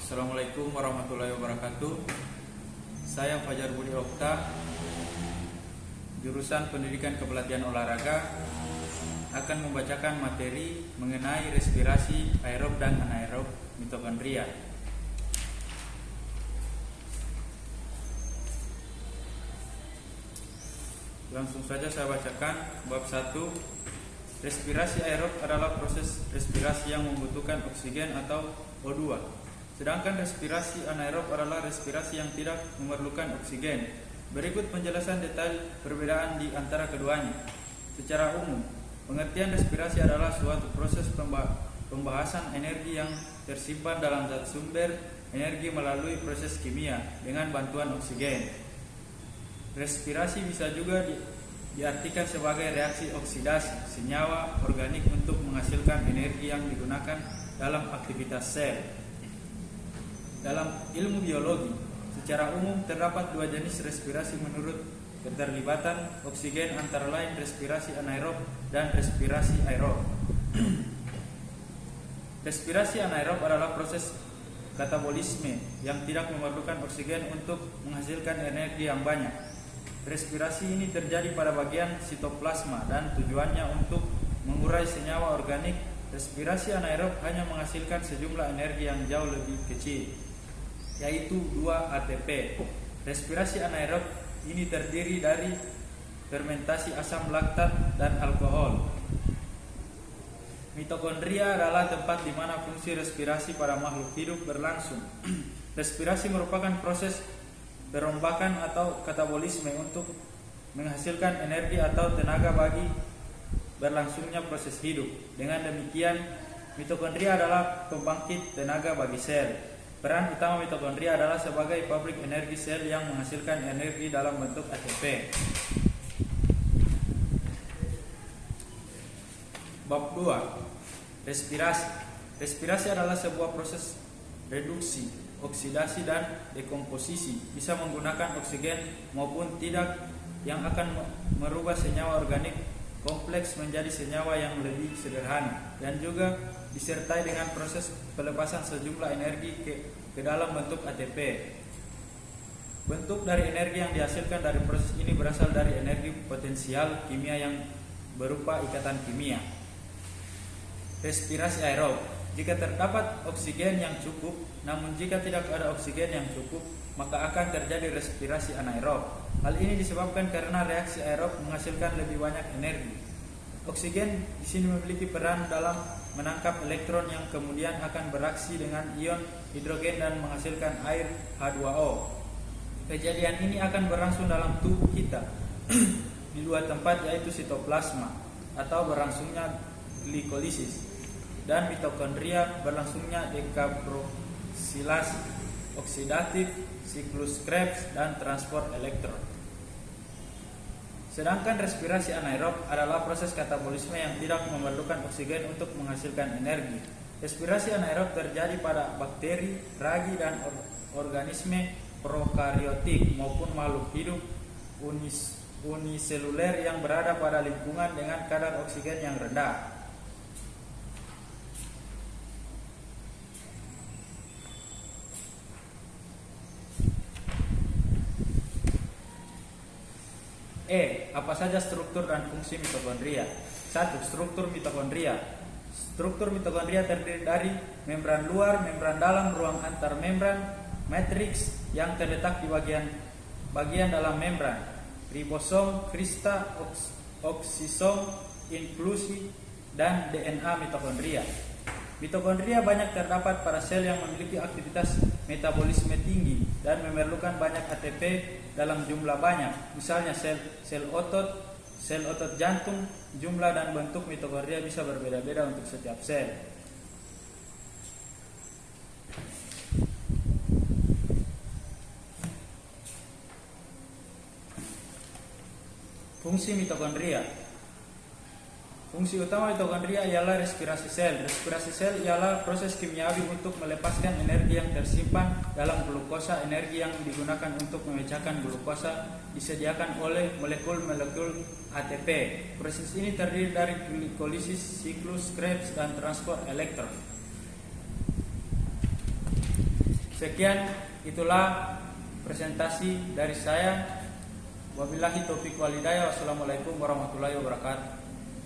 Assalamualaikum warahmatullahi wabarakatuh. Saya Fajar Budi Okta, jurusan Pendidikan Kepelatihan Olahraga, akan membacakan materi mengenai respirasi aerob dan anaerob mitokondria. Langsung saja saya bacakan bab 1. Respirasi aerob adalah proses respirasi yang membutuhkan oksigen atau O2. Sedangkan respirasi anaerob adalah respirasi yang tidak memerlukan oksigen. Berikut penjelasan detail perbedaan di antara keduanya. Secara umum, pengertian respirasi adalah suatu proses pembahasan energi yang tersimpan dalam zat sumber energi melalui proses kimia dengan bantuan oksigen. Respirasi bisa juga diartikan sebagai reaksi oksidasi senyawa organik untuk menghasilkan energi yang digunakan dalam aktivitas sel. Dalam ilmu biologi, secara umum terdapat dua jenis respirasi menurut keterlibatan oksigen, antara lain respirasi anaerob dan respirasi aerob. Respirasi anaerob adalah proses katabolisme yang tidak memerlukan oksigen untuk menghasilkan energi yang banyak. Respirasi ini terjadi pada bagian sitoplasma dan tujuannya untuk mengurai senyawa organik. Respirasi anaerob hanya menghasilkan sejumlah energi yang jauh lebih kecil, yaitu 2 ATP. Respirasi anaerob ini terdiri dari fermentasi asam laktat dan alkohol. Mitokondria adalah tempat di mana fungsi respirasi pada makhluk hidup berlangsung. Respirasi merupakan proses perombakan atau katabolisme untuk menghasilkan energi atau tenaga bagi berlangsungnya proses hidup. Dengan demikian, mitokondria adalah pembangkit tenaga bagi sel. Peran utama mitokondria adalah sebagai pabrik energi sel yang menghasilkan energi dalam bentuk ATP. Bab 2. Respirasi. Respirasi adalah sebuah proses reduksi, oksidasi dan dekomposisi, bisa menggunakan oksigen maupun tidak, yang akan merubah senyawa organik kompleks menjadi senyawa yang lebih sederhana, dan juga disertai dengan proses pelepasan sejumlah energi ke dalam bentuk ATP. Bentuk dari energi yang dihasilkan dari proses ini berasal dari energi potensial kimia yang berupa ikatan kimia. Respirasi aerob. Jika terdapat oksigen yang cukup, namun jika tidak ada oksigen yang cukup, maka akan terjadi respirasi anaerob. Hal ini disebabkan karena reaksi aerob menghasilkan lebih banyak energi. Oksigen di sini memiliki peran dalam menangkap elektron yang kemudian akan beraksi dengan ion hidrogen dan menghasilkan air H2O. Kejadian ini akan berlangsung dalam tubuh kita di dua tempat, yaitu sitoplasma atau berlangsungnya glikolisis, dan mitokondria berlangsungnya dekarboksilasi, oksidatif, siklus Krebs, dan transport elektron. Sedangkan respirasi anaerob adalah proses katabolisme yang tidak memerlukan oksigen untuk menghasilkan energi. Respirasi anaerob terjadi pada bakteri, ragi, dan organisme prokariotik maupun makhluk hidup uniseluler yang berada pada lingkungan dengan kadar oksigen yang rendah. Apa saja struktur dan fungsi mitokondria? 1. Struktur mitokondria. Struktur mitokondria terdiri dari membran luar, membran dalam, ruang antar membran, matriks yang terletak di bagian dalam membran, ribosom, krista, oksisom, inklusi, dan DNA mitokondria. Mitokondria banyak terdapat pada sel yang memiliki aktivitas metabolisme tinggi dan memerlukan banyak ATP dalam jumlah banyak. Misalnya sel otot jantung. Jumlah dan bentuk mitokondria bisa berbeda-beda untuk setiap sel. Fungsi mitokondria. Fungsi utama mitokondria ialah respirasi sel. Respirasi sel ialah proses kimiawi untuk melepaskan energi yang tersimpan dalam glukosa. Energi yang digunakan untuk memecahkan glukosa disediakan oleh molekul-molekul ATP. Proses ini terdiri dari glikolisis, siklus Krebs, dan transport elektron. Sekian, itulah presentasi dari saya. Wabillahi taufiq wal hidayah. Wassalamualaikum warahmatullahi wabarakatuh.